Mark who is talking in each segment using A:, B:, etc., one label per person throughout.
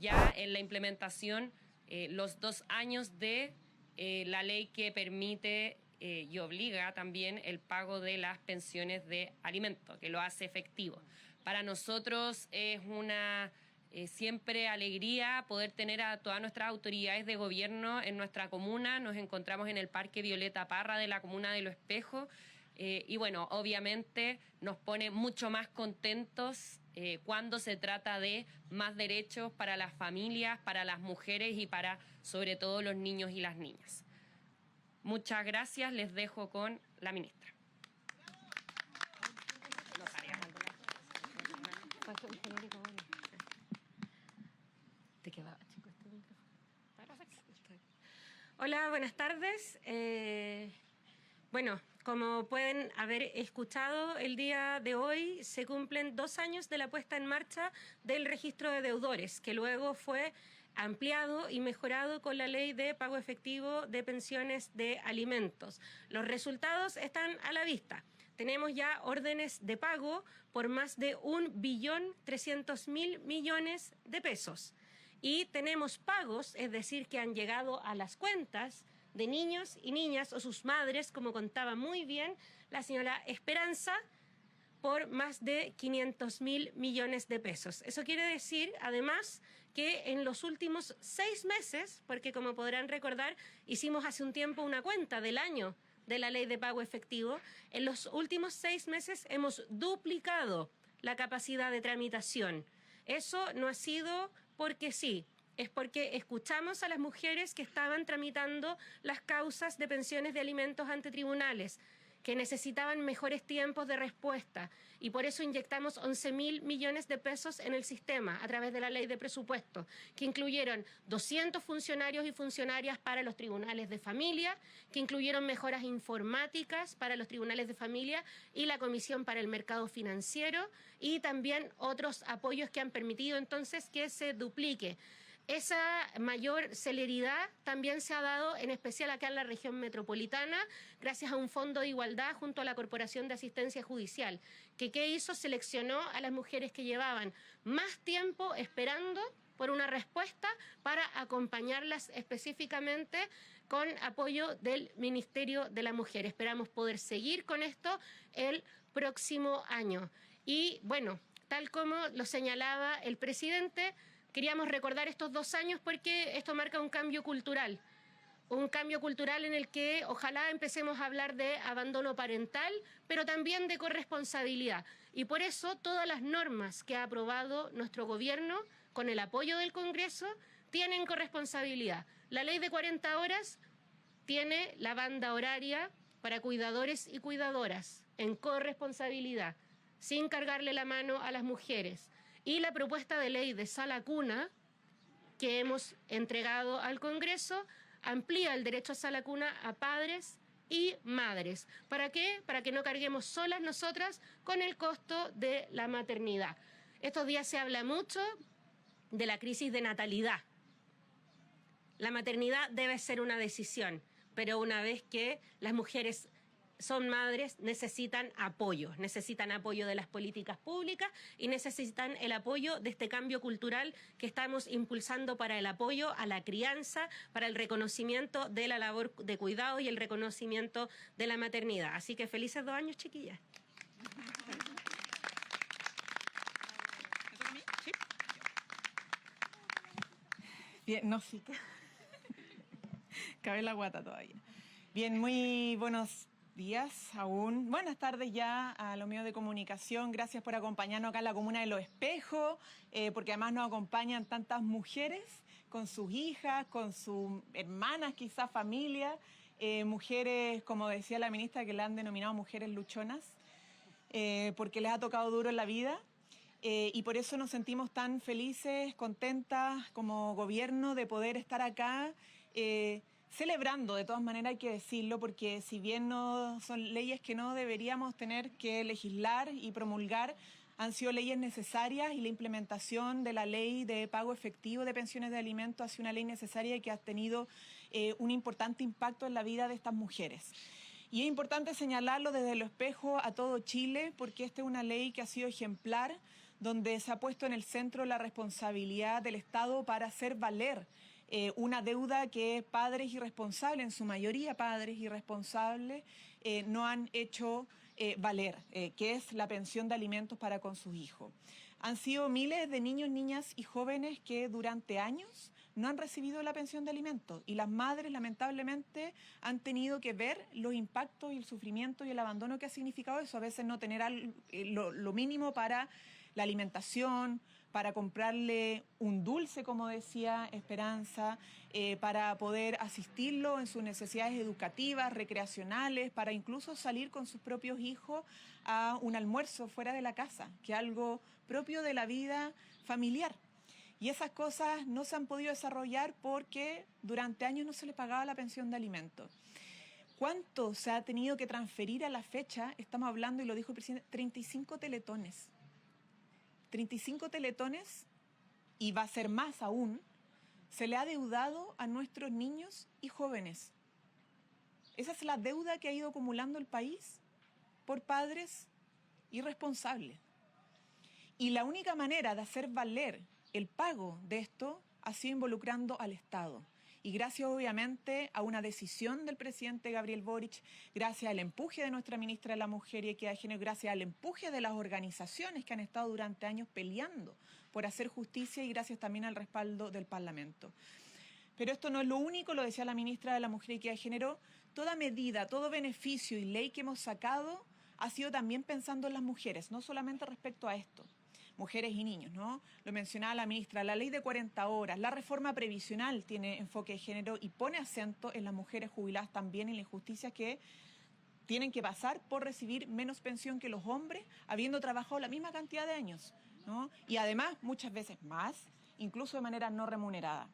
A: ya en la implementación los 2 años de la ley que permite y obliga también el pago de las pensiones de alimento, que lo hace efectivo. Para nosotros es una siempre alegría poder tener a todas nuestras autoridades de gobierno en nuestra comuna. Nos encontramos en el Parque Violeta Parra de la comuna de Los Espejos y bueno, obviamente nos pone mucho más contentos cuando se trata de más derechos para las familias, para las mujeres y para sobre todo los niños y las niñas. Muchas gracias, les dejo con la ministra.
B: Hola, buenas tardes. Bueno, como pueden haber escuchado, el día de hoy se cumplen 2 años de la puesta en marcha del registro de deudores, que luego fue ampliado y mejorado con la ley de pago efectivo de pensiones de alimentos. Los resultados están a la vista. Tenemos ya órdenes de pago por más de 1.300.000 millones de pesos. Y tenemos pagos, es decir, que han llegado a las cuentas de niños y niñas o sus madres, como contaba muy bien la señora Esperanza, por más de 500.000 millones de pesos. Eso quiere decir, además, que en los últimos 6 meses, porque como podrán recordar, hicimos hace un tiempo una cuenta del año de la ley de pago efectivo, en los últimos 6 meses hemos duplicado la capacidad de tramitación. Eso no ha sido porque sí, es porque escuchamos a las mujeres que estaban tramitando las causas de pensiones de alimentos ante tribunales, que necesitaban mejores tiempos de respuesta, y por eso inyectamos 11.000 millones de pesos en el sistema a través de la ley de presupuesto, que incluyeron 200 funcionarios y funcionarias para los tribunales de familia, que incluyeron mejoras informáticas para los tribunales de familia y la Comisión para el Mercado Financiero, y también otros apoyos que han permitido entonces que se duplique. Esa mayor celeridad también se ha dado en especial acá en la región metropolitana gracias a un fondo de igualdad junto a la Corporación de Asistencia Judicial, que ¿qué hizo? Seleccionó a las mujeres que llevaban más tiempo esperando por una respuesta para acompañarlas específicamente con apoyo del Ministerio de la Mujer. Esperamos poder seguir con esto el próximo año. Y bueno, tal como lo señalaba el presidente, queríamos recordar estos 2 años porque esto marca un cambio cultural en el que ojalá empecemos a hablar de abandono parental, pero también de corresponsabilidad. Y por eso todas las normas que ha aprobado nuestro gobierno, con el apoyo del Congreso, tienen corresponsabilidad. La ley de 40 horas tiene la banda horaria para cuidadores y cuidadoras en corresponsabilidad, sin cargarle la mano a las mujeres. Y la propuesta de ley de sala cuna que hemos entregado al Congreso amplía el derecho a sala cuna a padres y madres. ¿Para qué? Para que no carguemos solas nosotras con el costo de la maternidad. Estos días se habla mucho de la crisis de natalidad. La maternidad debe ser una decisión, pero una vez que las mujeres son madres, necesitan apoyo de las políticas públicas y necesitan el apoyo de este cambio cultural que estamos impulsando para el apoyo a la crianza, para el reconocimiento de la labor de cuidado y el reconocimiento de la maternidad. Así que felices 2 años, chiquillas.
C: Bien, no, sí. Cabe la guata todavía. Bien, muy buenos días aún. Buenas tardes ya a los medios de comunicación. Gracias por acompañarnos acá en la comuna de Los Espejos, porque además nos acompañan tantas mujeres con sus hijas, con sus hermanas, quizás familia, mujeres, como decía la ministra, que le han denominado mujeres luchonas, porque les ha tocado duro en la vida. Y por eso nos sentimos tan felices, contentas como gobierno de poder estar acá celebrando. De todas maneras hay que decirlo, porque si bien no son leyes que no deberíamos tener que legislar y promulgar, han sido leyes necesarias, y la implementación de la ley de pago efectivo de pensiones de alimentos ha sido una ley necesaria y que ha tenido un importante impacto en la vida de estas mujeres. Y es importante señalarlo desde Los Espejos a todo Chile, porque esta es una ley que ha sido ejemplar, donde se ha puesto en el centro la responsabilidad del Estado para hacer valer una deuda que padres irresponsables, en su mayoría padres irresponsables, no han hecho valer, que es la pensión de alimentos para con sus hijos. Han sido miles de niños, niñas y jóvenes que durante años no han recibido la pensión de alimentos y las madres lamentablemente han tenido que ver los impactos y el sufrimiento y el abandono que ha significado eso, a veces no tener lo mínimo para la alimentación, para comprarle un dulce, como decía Esperanza, para poder asistirlo en sus necesidades educativas, recreacionales, para incluso salir con sus propios hijos a un almuerzo fuera de la casa, que es algo propio de la vida familiar. Y esas cosas no se han podido desarrollar porque durante años no se les pagaba la pensión de alimentos. ¿Cuánto se ha tenido que transferir a la fecha? Estamos hablando, y lo dijo el presidente, 35 teletones. 35 teletones, y va a ser más aún, se le ha deudado a nuestros niños y jóvenes. Esa es la deuda que ha ido acumulando el país por padres irresponsables. Y la única manera de hacer valer el pago de esto ha sido involucrando al Estado. Y gracias obviamente a una decisión del presidente Gabriel Boric, gracias al empuje de nuestra ministra de la Mujer y Equidad de Género, gracias al empuje de las organizaciones que han estado durante años peleando por hacer justicia y gracias también al respaldo del Parlamento. Pero esto no es lo único, lo decía la ministra de la Mujer y Equidad de Género, toda medida, todo beneficio y ley que hemos sacado ha sido también pensando en las mujeres, no solamente respecto a esto. Mujeres y niños, ¿no? Lo mencionaba la ministra, la ley de 40 horas, la reforma previsional tiene enfoque de género y pone acento en las mujeres jubiladas también, en la injusticia que tienen que pasar por recibir menos pensión que los hombres, habiendo trabajado la misma cantidad de años, ¿no? Y además, muchas veces más, incluso de manera no remunerada.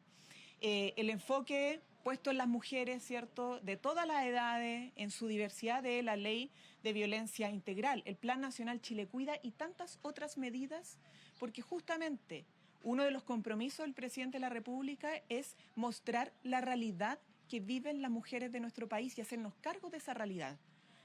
C: El enfoque puesto en las mujeres, ¿cierto?, de todas las edades, en su diversidad de la ley de violencia integral, el Plan Nacional Chile Cuida y tantas otras medidas, porque justamente uno de los compromisos del presidente de la República es mostrar la realidad que viven las mujeres de nuestro país y hacernos cargo de esa realidad.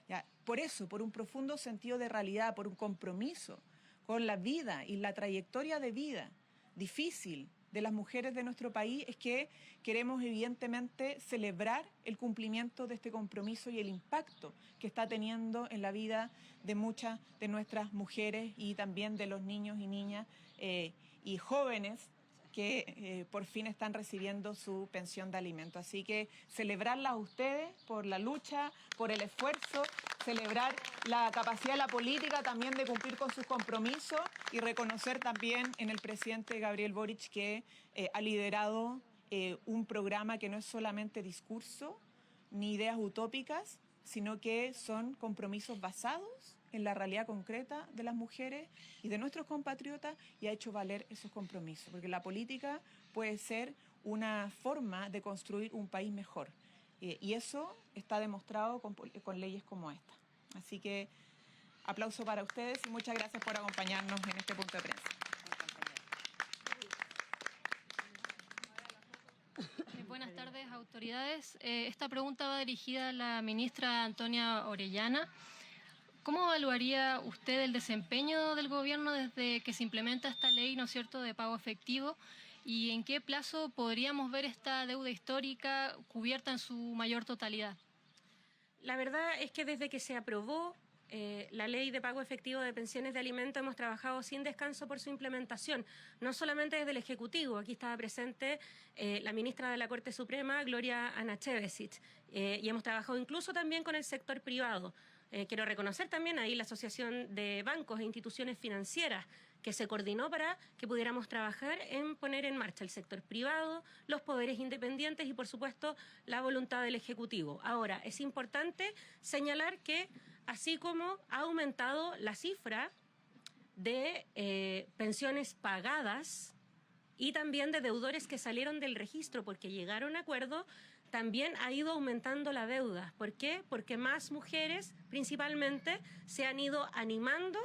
C: ¿Ya? Por eso, por un profundo sentido de realidad, por un compromiso con la vida y la trayectoria de vida difícil de las mujeres de nuestro país, es que queremos evidentemente celebrar el cumplimiento de este compromiso y el impacto que está teniendo en la vida de muchas de nuestras mujeres y también de los niños y niñas y jóvenes que por fin están recibiendo su pensión de alimentos. Así que celebrarlas a ustedes por la lucha, por el esfuerzo, celebrar la capacidad de la política también de cumplir con sus compromisos y reconocer también en el presidente Gabriel Boric que ha liderado un programa que no es solamente discurso ni ideas utópicas, sino que son compromisos basados en la realidad concreta de las mujeres y de nuestros compatriotas, y ha hecho valer esos compromisos, porque la política puede ser una forma de construir un país mejor, y eso está demostrado con leyes como esta. Así que aplauso para ustedes y muchas gracias por acompañarnos en este punto de prensa.
D: Buenas tardes, autoridades. Esta pregunta va dirigida a la ministra Antonia Orellana. ¿Cómo evaluaría usted el desempeño del gobierno desde que se implementa esta ley, ¿no es cierto?, de pago efectivo? ¿Y en qué plazo podríamos ver esta deuda histórica cubierta en su mayor totalidad?
B: La verdad es que desde que se aprobó la ley de pago efectivo de pensiones de alimentos hemos trabajado sin descanso por su implementación, no solamente desde el Ejecutivo. Aquí estaba presente la ministra de la Corte Suprema, Gloria Anachevesic, y hemos trabajado incluso también con el sector privado. Quiero reconocer también ahí la Asociación de Bancos e Instituciones Financieras, que se coordinó para que pudiéramos trabajar en poner en marcha el sector privado, los poderes independientes y, por supuesto, la voluntad del Ejecutivo. Ahora, es importante señalar que, así como ha aumentado la cifra de pensiones pagadas y también de deudores que salieron del registro porque llegaron a acuerdo, también ha ido aumentando la deuda. ¿Por qué? Porque más mujeres, principalmente, se han ido animando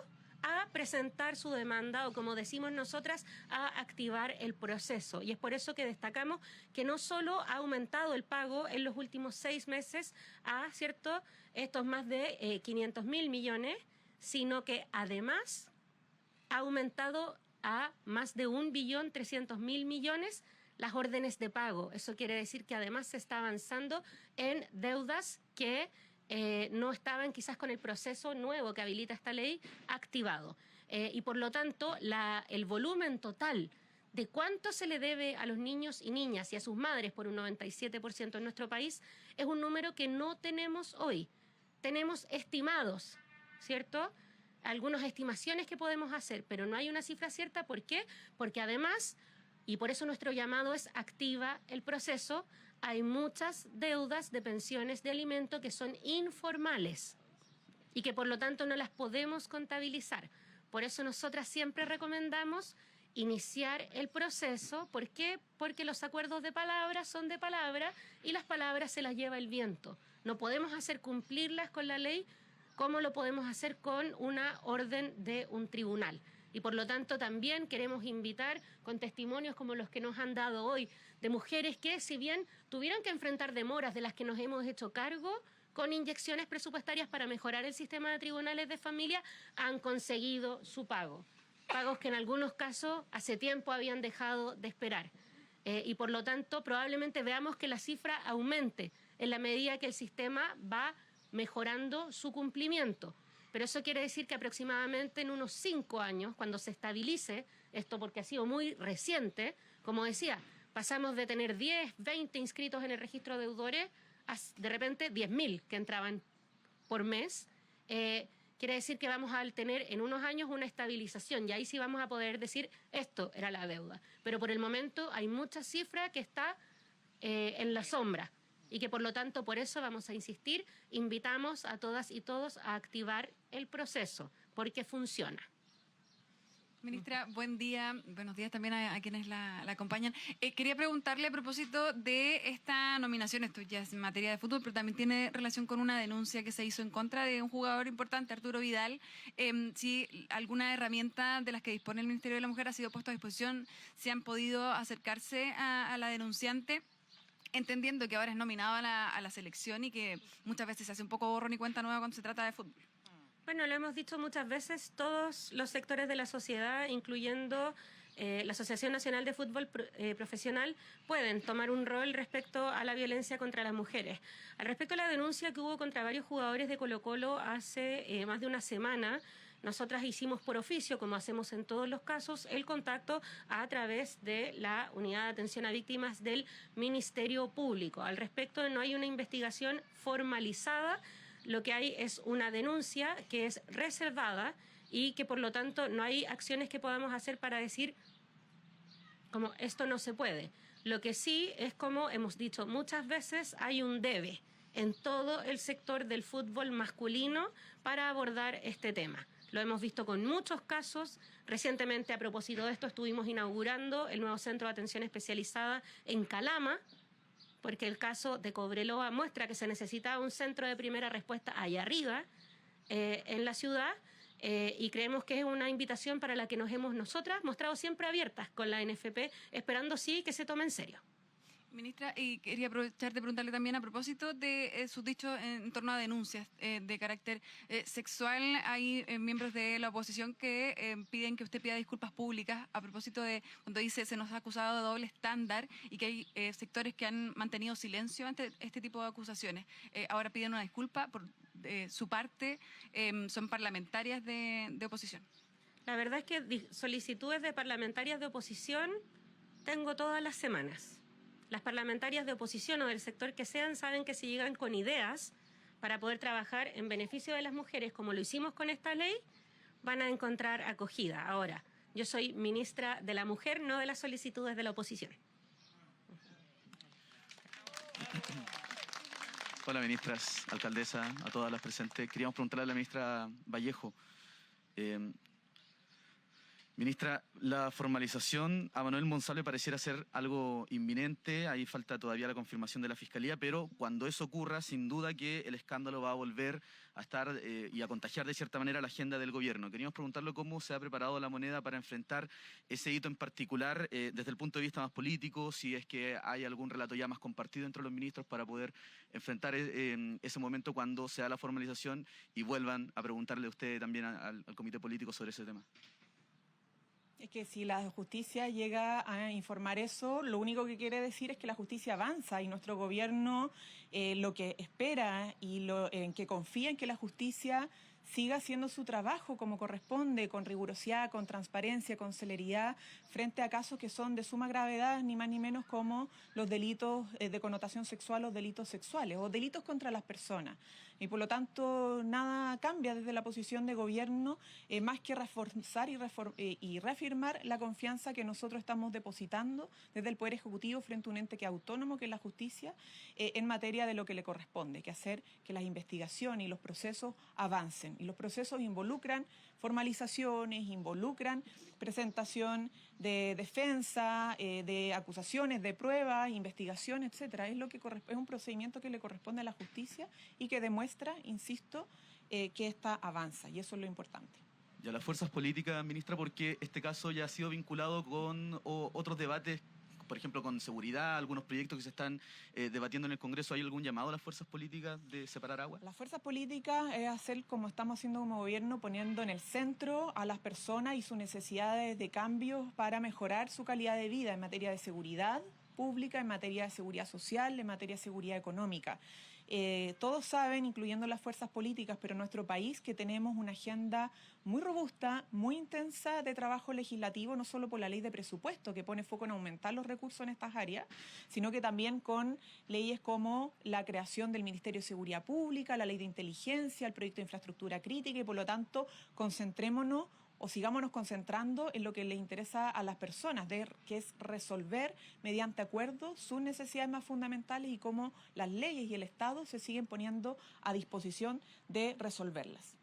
B: a presentar su demanda o, como decimos nosotras, a activar el proceso. Y es por eso que destacamos que no solo ha aumentado el pago en los últimos 6 meses a, estos más de 500.000 millones, sino que además ha aumentado a más de 1.300.000.000.000 las órdenes de pago. Eso quiere decir que además se está avanzando en deudas que no estaban quizás con el proceso nuevo que habilita esta ley activado. Y por lo tanto, el volumen total de cuánto se le debe a los niños y niñas y a sus madres por un 97% en nuestro país es un número que no tenemos hoy. Tenemos estimados, ¿cierto? Algunas estimaciones que podemos hacer, pero no hay una cifra cierta. ¿Por qué? Porque además, y por eso nuestro llamado es activa el proceso, hay muchas deudas de pensiones de alimento que son informales y que por lo tanto no las podemos contabilizar. Por eso nosotras siempre recomendamos iniciar el proceso. ¿Por qué? Porque los acuerdos de palabra son de palabra y las palabras se las lleva el viento. No podemos hacer cumplirlas con la ley como lo podemos hacer con una orden de un tribunal. Y por lo tanto también queremos invitar con testimonios como los que nos han dado hoy, de mujeres que si bien tuvieron que enfrentar demoras de las que nos hemos hecho cargo, con inyecciones presupuestarias para mejorar el sistema de tribunales de familia, han conseguido su pago. Pagos que en algunos casos hace tiempo habían dejado de esperar. Y por lo tanto probablemente veamos que la cifra aumente en la medida que el sistema va mejorando su cumplimiento. Pero eso quiere decir que aproximadamente en unos 5 años, cuando se estabilice esto, porque ha sido muy reciente, como decía, pasamos de tener 10, 20 inscritos en el registro de deudores a de repente 10.000 que entraban por mes. Quiere decir que vamos a tener en unos años una estabilización y ahí sí vamos a poder decir esto era la deuda. Pero por el momento hay mucha cifra que está en la sombra y que por lo tanto por eso vamos a insistir, invitamos a todas y todos a activar el proceso porque funciona.
E: Ministra, buen día. Buenos días también a quienes la acompañan. Quería preguntarle a propósito de esta nominación, esto ya es en materia de fútbol, pero también tiene relación con una denuncia que se hizo en contra de un jugador importante, Arturo Vidal. Si alguna herramienta de las que dispone el Ministerio de la Mujer ha sido puesta a disposición, si han podido acercarse a la denunciante, entendiendo que ahora es nominado a la selección y que muchas veces se hace un poco borrón y cuenta nueva cuando se trata de fútbol.
B: Bueno, lo hemos dicho muchas veces, todos los sectores de la sociedad, incluyendo la Asociación Nacional de Fútbol Profesional, pueden tomar un rol respecto a la violencia contra las mujeres. Al respecto a la denuncia que hubo contra varios jugadores de Colo-Colo hace más de una semana, nosotras hicimos por oficio, como hacemos en todos los casos, el contacto a través de la Unidad de Atención a Víctimas del Ministerio Público. Al respecto, no hay una investigación formalizada. Lo que hay es una denuncia que es reservada y que por lo tanto no hay acciones que podamos hacer para decir como esto no se puede. Lo que sí es, como hemos dicho muchas veces, hay un debe en todo el sector del fútbol masculino para abordar este tema. Lo hemos visto con muchos casos. Recientemente, a propósito de esto, estuvimos inaugurando el nuevo centro de atención especializada en Calama, porque el caso de Cobreloa muestra que se necesitaba un centro de primera respuesta allá arriba, en la ciudad, y creemos que es una invitación para la que nos hemos nosotras mostrado siempre abiertas con la NFP, esperando sí que se tome en serio.
E: Ministra, y quería aprovechar de preguntarle también a propósito de sus dichos en torno a denuncias de carácter sexual. Hay miembros de la oposición que piden que usted pida disculpas públicas a propósito de cuando dice se nos ha acusado de doble estándar y que hay sectores que han mantenido silencio ante este tipo de acusaciones. Ahora piden una disculpa por su parte. Son parlamentarias de oposición.
B: La verdad es que solicitudes de parlamentarias de oposición tengo todas las semanas. Las parlamentarias de oposición o del sector que sean saben que si llegan con ideas para poder trabajar en beneficio de las mujeres, como lo hicimos con esta ley, van a encontrar acogida. Ahora, yo soy ministra de la Mujer, no de las solicitudes de la oposición.
F: Hola, ministras, alcaldesa, a todas las presentes. Queríamos preguntarle a la ministra Vallejo. Ministra, la formalización a Manuel Monsalve pareciera ser algo inminente, ahí falta todavía la confirmación de la Fiscalía, pero cuando eso ocurra, sin duda que el escándalo va a volver a estar y a contagiar de cierta manera la agenda del gobierno. Queríamos preguntarle cómo se ha preparado la moneda para enfrentar ese hito en particular desde el punto de vista más político, si es que hay algún relato ya más compartido entre los ministros para poder enfrentar ese momento cuando se da la formalización y vuelvan a preguntarle a usted también al comité político sobre ese tema.
C: Es que si la justicia llega a informar eso, lo único que quiere decir es que la justicia avanza y nuestro gobierno lo que espera y en que confía en que la justicia siga haciendo su trabajo como corresponde, con rigurosidad, con transparencia, con celeridad, frente a casos que son de suma gravedad, ni más ni menos como los delitos de connotación sexual o delitos sexuales o delitos contra las personas. Y por lo tanto, nada cambia desde la posición de gobierno, más que reforzar y reafirmar la confianza que nosotros estamos depositando desde el Poder Ejecutivo frente a un ente que es autónomo, que es la justicia, en materia de lo que le corresponde, que hacer que las investigaciones y los procesos avancen. Y los procesos involucran formalizaciones, involucran presentación de defensa, de acusaciones, de pruebas, investigación, etcétera. Es un procedimiento que le corresponde a la justicia y que demuestra, insisto, que esta avanza, y eso es lo importante.
F: Y a las fuerzas políticas, ministra, porque este caso ya ha sido vinculado con otros debates, por ejemplo, con seguridad, algunos proyectos que se están debatiendo en el Congreso. ¿Hay algún llamado a las fuerzas políticas de separar agua?
C: Las fuerzas políticas es hacer como estamos haciendo como gobierno, poniendo en el centro a las personas y sus necesidades de cambios para mejorar su calidad de vida en materia de seguridad pública, en materia de seguridad social, en materia de seguridad económica. Todos saben, incluyendo las fuerzas políticas, pero en nuestro país, que tenemos una agenda muy robusta, muy intensa de trabajo legislativo, no solo por la ley de presupuesto, que pone foco en aumentar los recursos en estas áreas, sino que también con leyes como la creación del Ministerio de Seguridad Pública, la ley de inteligencia, el proyecto de infraestructura crítica, y por lo tanto concentrémonos o sigámonos concentrando en lo que les interesa a las personas, que es resolver mediante acuerdos sus necesidades más fundamentales y cómo las leyes y el Estado se siguen poniendo a disposición de resolverlas.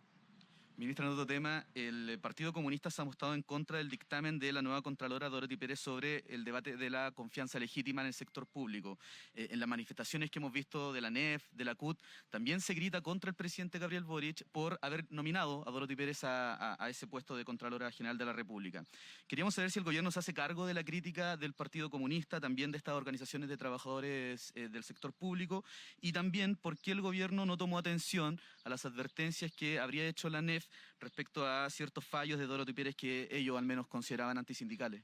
F: Ministra, en otro tema, el Partido Comunista se ha mostrado en contra del dictamen de la nueva Contralora Dorothy Pérez sobre el debate de la confianza legítima en el sector público. En las manifestaciones que hemos visto de la NEF, de la CUT, también se grita contra el presidente Gabriel Boric por haber nominado a Dorothy Pérez a ese puesto de Contralora General de la República. Queríamos saber si el gobierno se hace cargo de la crítica del Partido Comunista, también de estas organizaciones de trabajadores del sector público, y también por qué el gobierno no tomó atención a las advertencias que habría hecho la NEF respecto a ciertos fallos de Dorothy Pérez que ellos al menos consideraban antisindicales.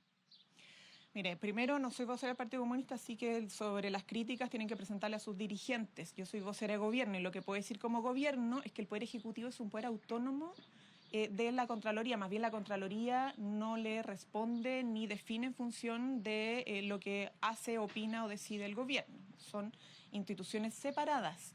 C: Mire, primero no soy vocera del Partido Comunista, así que sobre las críticas tienen que presentarle a sus dirigentes. Yo soy vocera de gobierno y lo que puedo decir como gobierno es que el Poder Ejecutivo es un poder autónomo de la Contraloría. Más bien la Contraloría no le responde ni define en función de lo que hace, opina o decide el gobierno. Son instituciones separadas.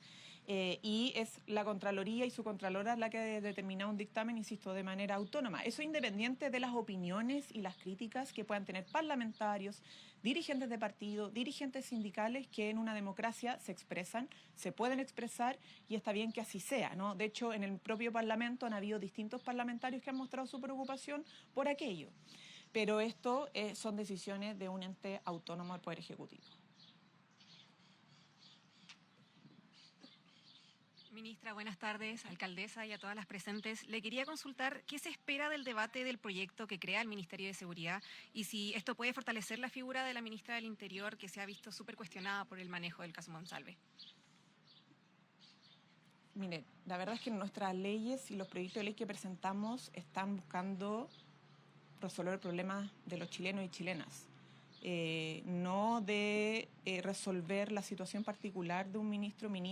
C: Y es la Contraloría y su Contralora la que determina un dictamen, insisto, de manera autónoma. Eso independiente de las opiniones y las críticas que puedan tener parlamentarios, dirigentes de partido, dirigentes sindicales que en una democracia se expresan, se pueden expresar y está bien que así sea, ¿no? De hecho, en el propio Parlamento han habido distintos parlamentarios que han mostrado su preocupación por aquello. Pero esto son decisiones de un ente autónomo del Poder Ejecutivo.
G: Ministra, buenas tardes, alcaldesa y a todas las presentes. Le quería consultar qué se espera del debate del proyecto que crea el Ministerio de Seguridad y si esto puede fortalecer la figura de la ministra del Interior, que se ha visto súper cuestionada por el manejo del caso Monsalve.
C: Mire, la verdad es que nuestras leyes y los proyectos de ley que presentamos están buscando resolver el problema de los chilenos y chilenas. No de resolver la situación particular de un ministro, ministra